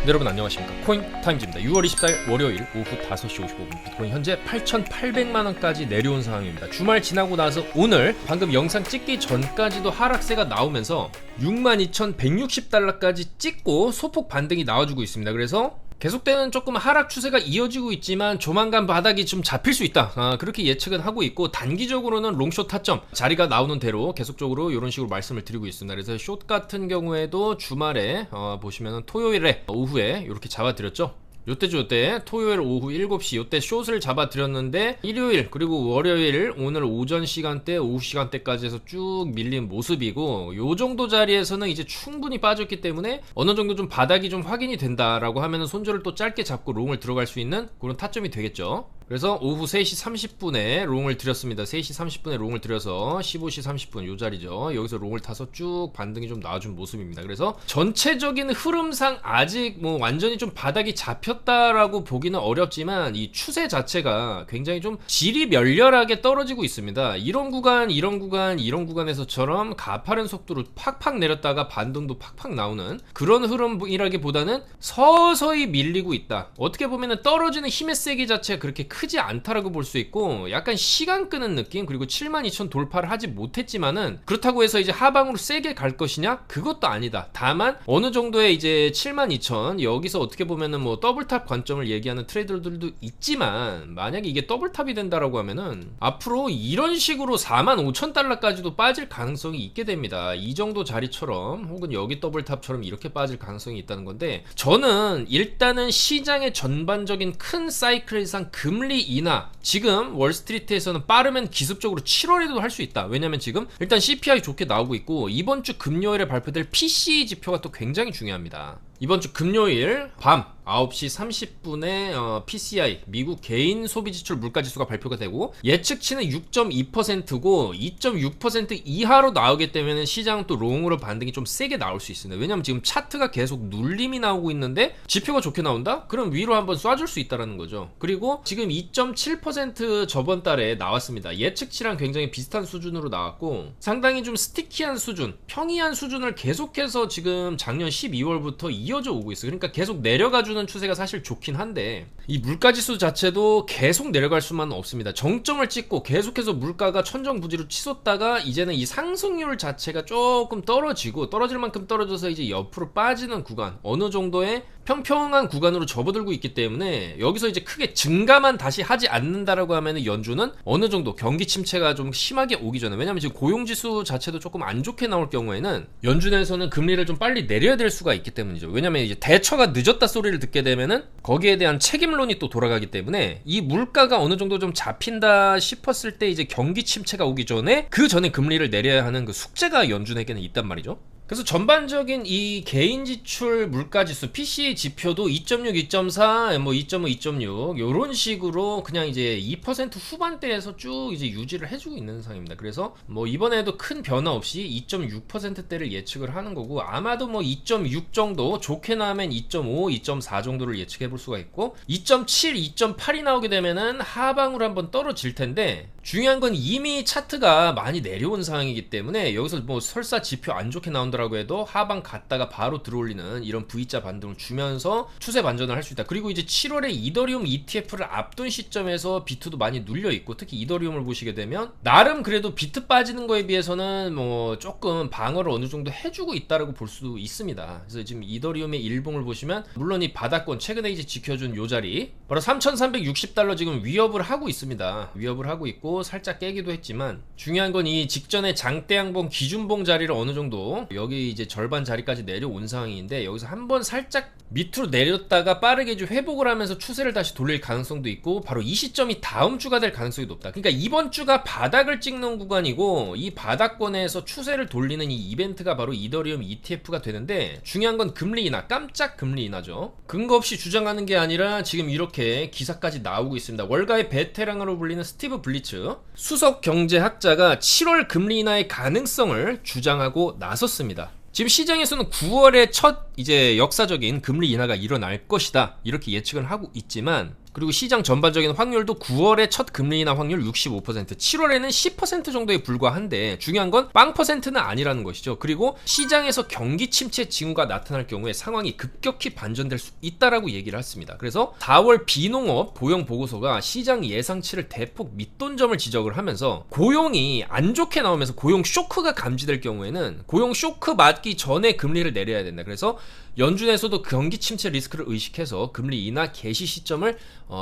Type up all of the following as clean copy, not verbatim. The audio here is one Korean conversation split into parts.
네, 여러분 안녕하십니까. 코인타임즈입니다. 6월 24일 월요일 오후 5시 55분 비트코인 현재 8,800만원까지 내려온 상황입니다. 주말 지나고 나서 오늘 방금 영상 찍기 전까지도 하락세가 나오면서 62,160달러까지 찍고 소폭 반등이 나와주고 있습니다. 그래서 계속되는 조금 하락 추세가 이어지고 있지만 조만간 바닥이 좀 잡힐 수 있다, 그렇게 예측은 하고 있고, 단기적으로는 롱숏 타점 자리가 나오는 대로 계속적으로 이런 식으로 말씀을 드리고 있습니다. 그래서 숏 같은 경우에도 주말에 보시면은 토요일에 오후에 이렇게 잡아드렸죠. 요때죠, 요때 토요일 오후 7시 요때 숏을 잡아드렸는데, 일요일 그리고 월요일 오늘 오전 시간대 오후 시간대까지 해서 쭉 밀린 모습이고, 요정도 자리에서는 이제 충분히 빠졌기 때문에 어느정도 좀 바닥이 좀 확인이 된다라고 하면은 손절을 또 짧게 잡고 롱을 들어갈 수 있는 그런 타점이 되겠죠. 그래서 오후 3시 30분에 롱을 들였습니다. 3시 30분에 롱을 들여서 15시 30분 요 자리죠. 여기서 롱을 타서 쭉 반등이 좀 나와준 모습입니다. 그래서 전체적인 흐름상 아직 뭐 완전히 좀 바닥이 잡혔다라고 보기는 어렵지만, 이 추세 자체가 굉장히 좀 질이 멸렬하게 떨어지고 있습니다. 이런 구간에서처럼 가파른 속도로 팍팍 내렸다가 반등도 팍팍 나오는 그런 흐름이라기보다는 서서히 밀리고 있다. 어떻게 보면은 떨어지는 힘의 세기 자체가 그렇게 크지 않다라고 볼 수 있고, 약간 시간 끄는 느낌. 그리고 72,000 돌파를 하지 못했지만은 그렇다고 해서 이제 하방으로 세게 갈 것이냐? 그것도 아니다. 다만 어느 정도의 이제 72,000 여기서 어떻게 보면은 뭐 더블탑 관점을 얘기하는 트레이더들도 있지만, 만약에 이게 더블탑이 된다라고 하면은 앞으로 이런 식으로 45,000달러까지도 빠질 가능성이 있게 됩니다. 이 정도 자리처럼 혹은 여기 더블탑처럼 이렇게 빠질 가능성이 있다는 건데, 저는 일단은 시장의 전반적인 큰 사이클상 금리 인하, 지금 월스트리트에서는 빠르면 기습적으로 7월에도 할 수 있다. 왜냐면 지금 일단 CPI 좋게 나오고 있고, 이번 주 금요일에 발표될 PCE 지표가 또 굉장히 중요합니다. 이번 주 금요일 밤 9시 30분에 PCI 미국 개인 소비지출 물가지수가 발표가 되고, 예측치는 6.2%고 2.6% 이하로 나오기 때문에 시장은 또 롱으로 반등이 좀 세게 나올 수 있습니다. 왜냐면 지금 차트가 계속 눌림이 나오고 있는데 지표가 좋게 나온다? 그럼 위로 한번 쏴줄 수 있다는 거죠. 그리고 지금 2.7% 저번 달에 나왔습니다. 예측치랑 굉장히 비슷한 수준으로 나왔고, 상당히 좀 스티키한 수준, 평이한 수준을 계속해서 지금 작년 12월부터 이어져 오고 있어요. 그러니까 계속 내려가주는 추세가 사실 좋긴 한데, 이 물가지수 자체도 계속 내려갈 수만 없습니다. 정점을 찍고 계속해서 물가가 천정부지로 치솟다가 이제는 이 상승률 자체가 조금 떨어지고, 떨어질 만큼 떨어져서 이제 옆으로 빠지는 구간, 어느 정도의 평평한 구간으로 접어들고 있기 때문에 여기서 이제 크게 증가만 다시 하지 않는다라고 하면 연준은 어느 정도 경기 침체가 좀 심하게 오기 전에, 왜냐면 지금 고용지수 자체도 조금 안 좋게 나올 경우에는 연준에서는 금리를 좀 빨리 내려야 될 수가 있기 때문이죠. 왜냐면 이제 대처가 늦었다 소리를 듣게 되면은 거기에 대한 책임론이 또 돌아가기 때문에, 이 물가가 어느 정도 좀 잡힌다 싶었을 때 이제 경기 침체가 오기 전에 그 전에 금리를 내려야 하는 그 숙제가 연준에게는 있단 말이죠. 그래서 전반적인 이 개인 지출 물가지수 PCE 지표도 2.6, 2.4, 뭐 2.5, 2.6 요런 식으로 그냥 이제 2% 후반대에서 쭉 이제 유지를 해주고 있는 상황입니다. 그래서 뭐 이번에도 큰 변화 없이 2.6%대를 예측을 하는 거고, 아마도 뭐 2.6 정도, 좋게 나오면 2.5, 2.4 정도를 예측해 볼 수가 있고, 2.7, 2.8이 나오게 되면은 하방으로 한번 떨어질 텐데, 중요한 건 이미 차트가 많이 내려온 상황이기 때문에 여기서 뭐 설사 지표 안 좋게 나온다라고 해도 하방 갔다가 바로 들어올리는 이런 V자 반등을 주면서 추세 반전을 할 수 있다. 그리고 이제 7월에 이더리움 ETF를 앞둔 시점에서 비트도 많이 눌려 있고, 특히 이더리움을 보시게 되면 나름 그래도 비트 빠지는 거에 비해서는 뭐 조금 방어를 어느 정도 해주고 있다라고 볼 수 있습니다. 그래서 지금 이더리움의 일봉을 보시면, 물론 이 바닥권 최근에 이제 지켜준 요 자리 바로 3,360달러 지금 위협을 하고 있습니다. 위협을 하고 있고 살짝 깨기도 했지만, 중요한 건 이 직전에 장대양봉 기준봉 자리를 어느 정도 여기 이제 절반 자리까지 내려온 상황인데, 여기서 한번 살짝 밑으로 내렸다가 빠르게 이제 회복을 하면서 추세를 다시 돌릴 가능성도 있고, 바로 이 시점이 다음 주가 될 가능성이 높다. 그러니까 이번 주가 바닥을 찍는 구간이고, 이 바닥권에서 추세를 돌리는 이 이벤트가 바로 이더리움 ETF가 되는데, 중요한 건 금리 인하, 깜짝 금리 인하죠. 근거 없이 주장하는 게 아니라 지금 이렇게 기사까지 나오고 있습니다. 월가의 베테랑으로 불리는 스티브 블리츠 수석 경제학자가 7월 금리 인하의 가능성을 주장하고 나섰습니다. 지금 시장에서는 9월에 첫 이제 역사적인 금리 인하가 일어날 것이다, 이렇게 예측을 하고 있지만, 그리고 시장 전반적인 확률도 9월에 첫 금리 인하 확률 65%, 7월에는 10% 정도에 불과한데 중요한 건 빵 퍼센트는 아니라는 것이죠. 그리고 시장에서 경기 침체 징후가 나타날 경우에 상황이 급격히 반전될 수 있다라고 얘기를 했습니다. 그래서 4월 비농업 고용 보고서가 시장 예상치를 대폭 밑돈 점을 지적을 하면서 고용이 안 좋게 나오면서 고용 쇼크가 감지될 경우에는 고용 쇼크 맞기 전에 금리를 내려야 된다. 그래서 연준에서도 경기 침체 리스크를 의식해서 금리 인하 개시 시점을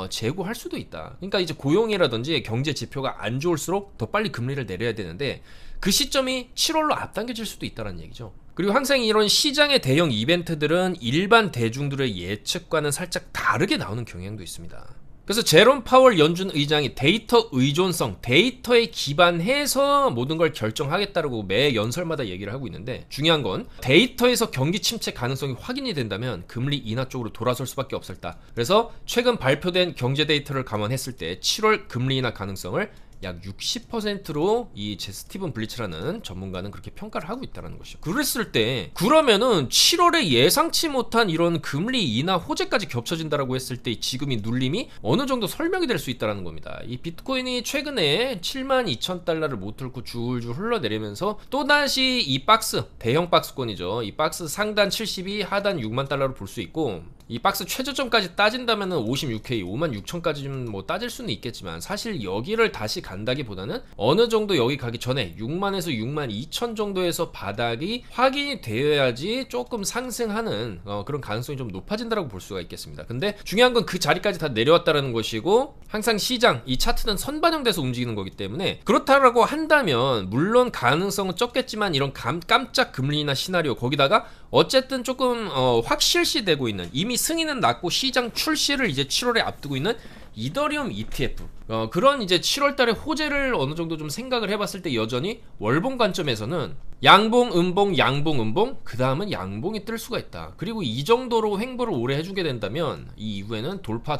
제고할 수도 있다. 그러니까 이제 고용이라든지 경제 지표가 안 좋을수록 더 빨리 금리를 내려야 되는데 그 시점이 7월로 앞당겨질 수도 있다는 얘기죠. 그리고 항상 이런 시장의 대형 이벤트들은 일반 대중들의 예측과는 살짝 다르게 나오는 경향도 있습니다. 그래서 제롬 파월 연준 의장이 데이터 의존성, 데이터에 기반해서 모든 걸 결정하겠다라고 매 연설마다 얘기를 하고 있는데 중요한 건 데이터에서 경기 침체 가능성이 확인이 된다면 금리 인하 쪽으로 돌아설 수밖에 없었다. 그래서 최근 발표된 경제 데이터를 감안했을 때 7월 금리 인하 가능성을 약 60%로 이 스티븐 블리츠라는 전문가는 그렇게 평가를 하고 있다는 것이죠. 그랬을 때 그러면은 7월에 예상치 못한 이런 금리 인하 호재까지 겹쳐진다라고 했을 때 지금 이 눌림이 어느 정도 설명이 될 수 있다는 겁니다. 이 비트코인이 최근에 72,000달러를 못 뚫고 줄줄 흘러내리면서 또다시 이 박스, 대형 박스권이죠. 이 박스 상단 72, 하단 6만 달러로 볼 수 있고 이 박스 최저점까지 따진다면은 56K, 56,000까지 좀 뭐 따질 수는 있겠지만 사실 여기를 다시 간다기보다는 어느 정도 여기 가기 전에 6만에서 6만 2천 정도에서 바닥이 확인이 되어야지 조금 상승하는 그런 가능성이 좀 높아진다라고 볼 수가 있겠습니다. 근데 중요한 건 그 자리까지 다 내려왔다라는 것이고 항상 시장, 이 차트는 선반영돼서 움직이는 거기 때문에 그렇다라고 한다면 물론 가능성은 적겠지만 이런 깜짝 금리 인하 시나리오 거기다가 어쨌든 조금 확실시되고 있는 이미 승인은 났고 시장 출시를 이제 7월에 앞두고 있는 이더리움 ETF 그런 이제 7월달에 호재를 어느 정도 좀 생각을 해봤을 때 여전히 월봉 관점에서는 양봉, 음봉, 양봉, 음봉 그 다음은 양봉이 뜰 수가 있다. 그리고 이 정도로 횡보를 오래 해주게 된다면 이 이후에는 돌파,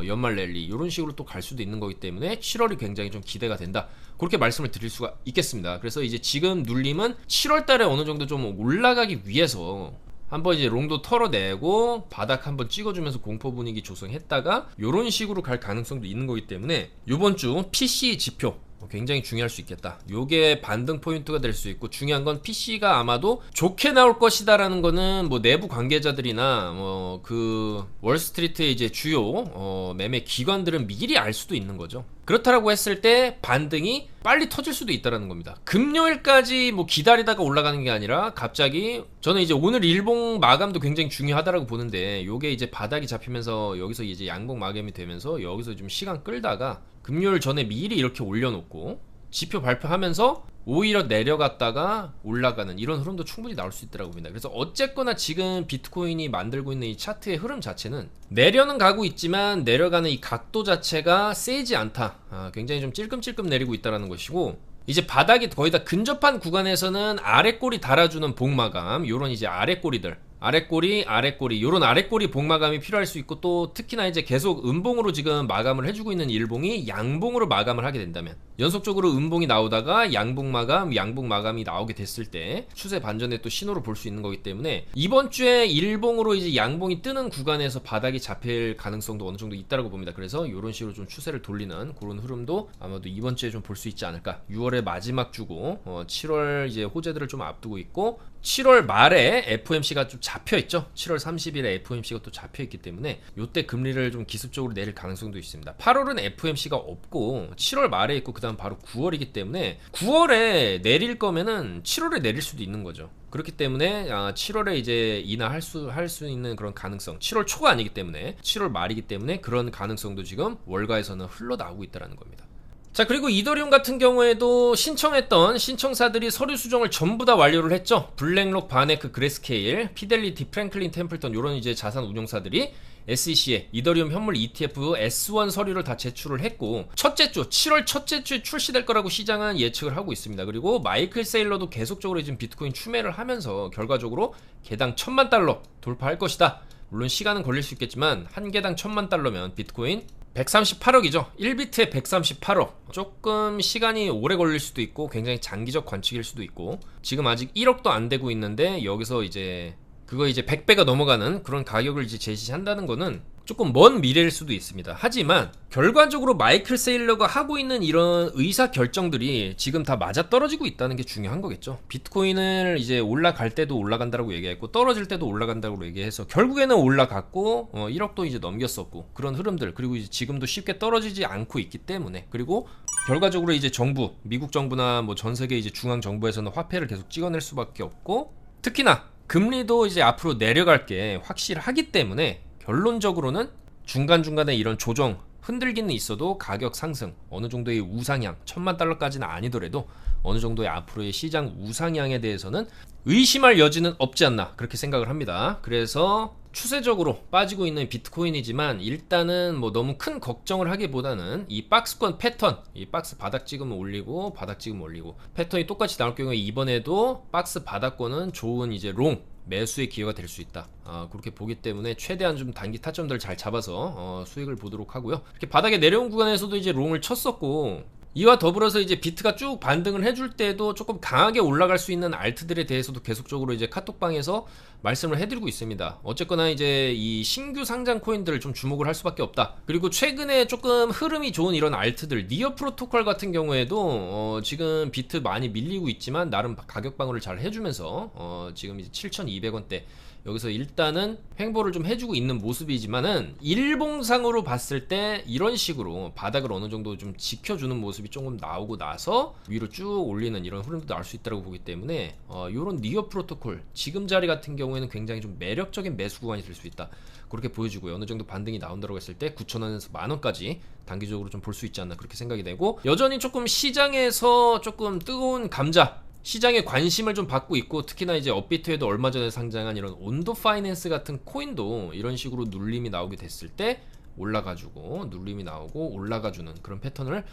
연말 랠리 이런 식으로 또 갈 수도 있는 거기 때문에 7월이 굉장히 좀 기대가 된다. 그렇게 말씀을 드릴 수가 있겠습니다. 그래서 이제 지금 눌림은 7월달에 어느 정도 좀 올라가기 위해서 한번 이제 롱도 털어내고 바닥 한번 찍어주면서 공포 분위기 조성했다가 요런 식으로 갈 가능성도 있는 거기 때문에 요번 주 PC 지표 굉장히 중요할 수 있겠다. 요게 반등 포인트가 될 수 있고 중요한 건 PC가 아마도 좋게 나올 것이다라는 거는 뭐 내부 관계자들이나 뭐 그 월스트리트의 이제 주요 매매 기관들은 미리 알 수도 있는 거죠. 그렇다라고 했을 때 반등이 빨리 터질 수도 있다라는 겁니다. 금요일까지 뭐 기다리다가 올라가는 게 아니라 갑자기 저는 이제 오늘 일봉 마감도 굉장히 중요하다라고 보는데 요게 이제 바닥이 잡히면서 여기서 이제 양봉 마감이 되면서 여기서 좀 시간 끌다가 금요일 전에 미리 이렇게 올려놓고 지표 발표하면서 오히려 내려갔다가 올라가는 이런 흐름도 충분히 나올 수 있다고 봅니다. 그래서 어쨌거나 지금 비트코인이 만들고 있는 이 차트의 흐름 자체는 내려는 가고 있지만 내려가는 이 각도 자체가 세지 않다. 굉장히 좀 찔끔찔끔 내리고 있다는 것이고 이제 바닥이 거의 다 근접한 구간에서는 아랫꼬리 달아주는 복마감 요런 이제 아랫꼬리들 아랫꼬리 요런 아랫꼬리 복마감이 필요할 수 있고 또 특히나 이제 계속 음봉으로 지금 마감을 해주고 있는 일봉이 양봉으로 마감을 하게 된다면 연속적으로 음봉이 나오다가 양봉 마감이 나오게 됐을 때 추세 반전의 또 신호를 볼 수 있는 거기 때문에 이번 주에 일봉으로 이제 양봉이 뜨는 구간에서 바닥이 잡힐 가능성도 어느 정도 있다고 봅니다. 그래서 이런 식으로 좀 추세를 돌리는 그런 흐름도 아마도 이번 주에 좀 볼 수 있지 않을까. 6월의 마지막 주고 7월 이제 호재들을 좀 앞두고 있고 7월 말에 FOMC가 좀 잡혀있죠. 7월 30일에 FOMC가 또 잡혀있기 때문에 요때 금리를 좀 기습적으로 내릴 가능성도 있습니다. 8월은 FOMC가 없고 7월 말에 있고 그 다음 바로 9월이기 때문에 9월에 내릴 거면은 7월에 내릴 수도 있는 거죠. 그렇기 때문에 7월에 이제 인하할 수 있는 그런 가능성 7월 초가 아니기 때문에 7월 말이기 때문에 그런 가능성도 지금 월가에서는 흘러나오고 있다는 겁니다. 자, 그리고 이더리움 같은 경우에도 신청했던 신청사들이 서류 수정을 전부 다 완료를 했죠. 블랙록, 바네크, 그레스케일, 피델리티, 프랭클린 템플턴 요런 이제 자산 운용사들이 SEC에 이더리움 현물 ETF S1 서류를 다 제출을 했고 첫째 주 7월 첫째 주에 출시될 거라고 시장은 예측을 하고 있습니다. 그리고 마이클 세일러도 계속적으로 지금 비트코인 추매를 하면서 결과적으로 개당 1000만 달러 돌파할 것이다. 물론 시간은 걸릴 수 있겠지만 한 개당 1000만 달러면 비트코인 138억이죠. 1비트에 138억. 조금 시간이 오래 걸릴 수도 있고 굉장히 장기적 관측일 수도 있고 지금 아직 1억도 안 되고 있는데 여기서 이제 그거 이제 100배가 넘어가는 그런 가격을 이제 제시한다는 거는 조금 먼 미래일 수도 있습니다. 하지만 결과적으로 마이클 세일러가 하고 있는 이런 의사 결정들이 지금 다 맞아떨어지고 있다는 게 중요한 거겠죠. 비트코인을 이제 올라갈 때도 올라간다고 얘기했고 떨어질 때도 올라간다고 얘기해서 결국에는 올라갔고 1억도 이제 넘겼었고 그런 흐름들, 그리고 이제 지금도 쉽게 떨어지지 않고 있기 때문에, 그리고 결과적으로 이제 정부, 미국 정부나 뭐 전 세계 이제 중앙 정부에서는 화폐를 계속 찍어낼 수밖에 없고, 특히나 금리도 이제 앞으로 내려갈 게 확실하기 때문에 결론적으로는 중간중간에 이런 조정 흔들기는 있어도 가격 상승, 어느 정도의 우상향, 10,000,000달러까지는 아니더라도 어느 정도의 앞으로의 시장 우상향에 대해서는 의심할 여지는 없지 않나 그렇게 생각을 합니다. 그래서 추세적으로 빠지고 있는 비트코인이지만 일단은 뭐 너무 큰 걱정을 하기보다는 이 박스권 패턴, 이 박스 바닥 찍으면 올리고 바닥 찍으면 올리고 패턴이 똑같이 나올 경우에 이번에도 박스 바닥권은 좋은 이제 롱 매수의 기회가 될 수 있다. 그렇게 보기 때문에 최대한 좀 단기 타점들 잘 잡아서 수익을 보도록 하고요. 이렇게 바닥에 내려온 구간에서도 이제 롱을 쳤었고, 이와 더불어서 이제 비트가 쭉 반등을 해줄 때도 조금 강하게 올라갈 수 있는 알트들에 대해서도 계속적으로 이제 카톡방에서 말씀을 해드리고 있습니다. 어쨌거나 이제 이 신규 상장 코인들을 좀 주목을 할 수밖에 없다. 그리고 최근에 조금 흐름이 좋은 이런 알트들, 니어 프로토콜 같은 경우에도 지금 비트 많이 밀리고 있지만 나름 가격 방어를 잘 해주면서 지금 이제 7,200원대 여기서 일단은 횡보를 좀 해주고 있는 모습이지만은 일봉상으로 봤을 때 이런 식으로 바닥을 어느 정도 좀 지켜주는 모습이 조금 나오고 나서 위로 쭉 올리는 이런 흐름도 나올 수 있다고 보기 때문에 이런 니어 프로토콜 지금 자리 같은 경우에는 굉장히 좀 매력적인 매수 구간이 될 수 있다 그렇게 보여지고요. 어느 정도 반등이 나온다고 했을 때 9,000원에서 만원까지 단기적으로 좀 볼 수 있지 않나 그렇게 생각이 되고, 여전히 조금 시장에서 조금 뜨거운 감자, 시장에 관심을 좀 받고 있고, 특히나 이제 업비트에도 얼마 전에 상장한 이런 온도 파이낸스 같은 코인도 이런 식으로 눌림이 나오게 됐을 때 올라가지고 눌림이 나오고 올라가주는 그런 패턴을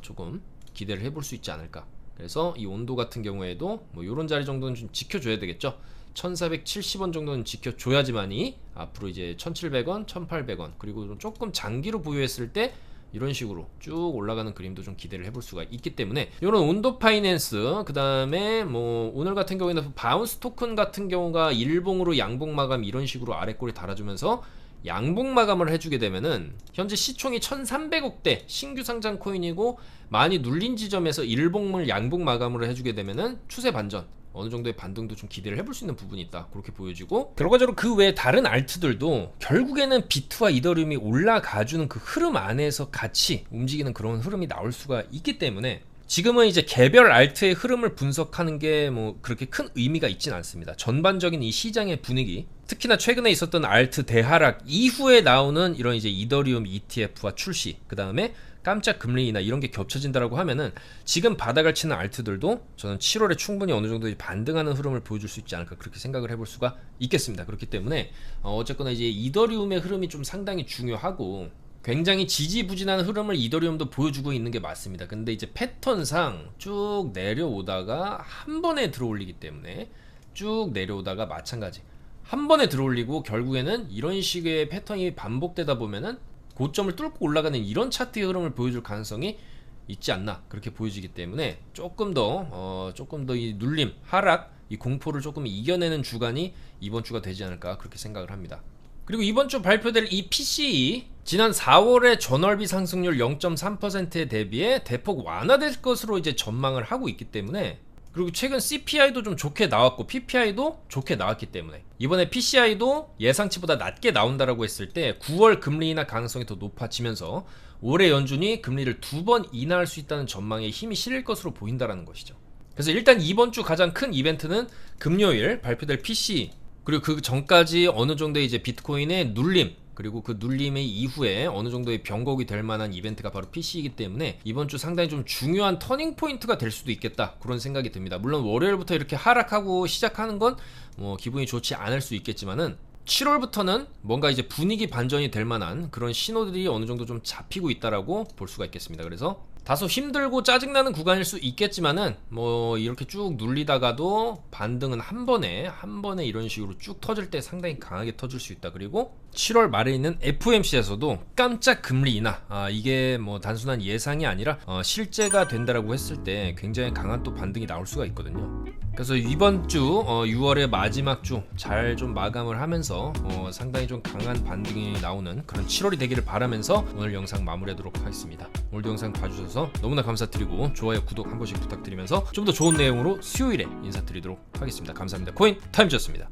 조금 기대를 해볼 수 있지 않을까. 그래서 이 온도 같은 경우에도 뭐 이런 자리 정도는 좀 지켜줘야 되겠죠. 1470원 정도는 지켜줘야지만이 앞으로 이제 1700원, 1800원, 그리고 조금 장기로 보유했을 때 이런 식으로 쭉 올라가는 그림도 좀 기대를 해볼 수가 있기 때문에, 이런 온도 파이낸스, 그 다음에 뭐 오늘 같은 경우에는 바운스 토큰 같은 경우가 일봉으로 양봉 마감 이런 식으로 아래꼬리 달아주면서 양봉 마감을 해주게 되면은 현재 시총이 1300억대 신규 상장 코인이고, 많이 눌린 지점에서 일봉을 양봉 마감을 해주게 되면은 추세 반전, 어느 정도의 반등도 좀 기대를 해볼 수 있는 부분이 있다 그렇게 보여지고, 결과적으로 그 외에 다른 알트들도 결국에는 비트와 이더리움이 올라가주는 그 흐름 안에서 같이 움직이는 그런 흐름이 나올 수가 있기 때문에 지금은 이제 개별 알트의 흐름을 분석하는 게 뭐 그렇게 큰 의미가 있진 않습니다. 전반적인 이 시장의 분위기, 특히나 최근에 있었던 알트 대하락 이후에 나오는 이런 이제 이더리움 ETF와 출시, 그 다음에 깜짝 금리 인하 이런 게 겹쳐진다라고 하면은 지금 바닥을 치는 알트들도 저는 7월에 충분히 어느 정도 반등하는 흐름을 보여줄 수 있지 않을까 그렇게 생각을 해볼 수가 있겠습니다. 그렇기 때문에 어쨌거나 이제 이더리움의 흐름이 좀 상당히 중요하고, 굉장히 지지부진한 흐름을 이더리움도 보여주고 있는 게 맞습니다. 근데 이제 패턴상 쭉 내려오다가 한 번에 들어올리기 때문에, 쭉 내려오다가 마찬가지 한 번에 들어올리고 결국에는 이런 식의 패턴이 반복되다 보면은 고점을 뚫고 올라가는 이런 차트의 흐름을 보여줄 가능성이 있지 않나 그렇게 보여지기 때문에 조금 더 이 눌림, 하락, 이 공포를 조금 이겨내는 주간이 이번 주가 되지 않을까 그렇게 생각을 합니다. 그리고 이번 주 발표될 이 PCE, 지난 4월의 전월비 상승률 0.3%에 대비해 대폭 완화될 것으로 이제 전망을 하고 있기 때문에, 그리고 최근 CPI도 좀 좋게 나왔고 PPI도 좋게 나왔기 때문에 이번에 PCI도 예상치보다 낮게 나온다라고 했을 때 9월 금리 인하 가능성이 더 높아지면서 올해 연준이 금리를 2번 인하할 수 있다는 전망에 힘이 실릴 것으로 보인다라는 것이죠. 그래서 일단 이번 주 가장 큰 이벤트는 금요일 발표될 PCE, 그리고 그 전까지 어느 정도의 이제 비트코인의 눌림, 그리고 그 눌림의 이후에 어느 정도의 변곡이 될 만한 이벤트가 바로 PC이기 때문에 이번 주 상당히 좀 중요한 터닝 포인트가 될 수도 있겠다 그런 생각이 듭니다. 물론 월요일부터 이렇게 하락하고 시작하는 건 뭐 기분이 좋지 않을 수 있겠지만은 7월부터는 뭔가 이제 분위기 반전이 될 만한 그런 신호들이 어느 정도 좀 잡히고 있다라고 볼 수가 있겠습니다. 그래서 다소 힘들고 짜증나는 구간일 수 있겠지만은 뭐 이렇게 쭉 눌리다가도 반등은 한 번에 이런 식으로 쭉 터질 때 상당히 강하게 터질 수 있다. 그리고 7월 말에 있는 FOMC에서도 깜짝 금리 인하, 이게 뭐 단순한 예상이 아니라 실제가 된다라고 했을 때 굉장히 강한 또 반등이 나올 수가 있거든요. 그래서 이번 주 6월의 마지막 주 잘 좀 마감을 하면서 상당히 좀 강한 반등이 나오는 그런 7월이 되기를 바라면서 오늘 영상 마무리하도록 하겠습니다. 오늘도 영상 봐주셔서 너무나 감사드리고 좋아요, 구독 한 번씩 부탁드리면서 좀 더 좋은 내용으로 수요일에 인사드리도록 하겠습니다. 감사합니다. 코인 타임즈였습니다.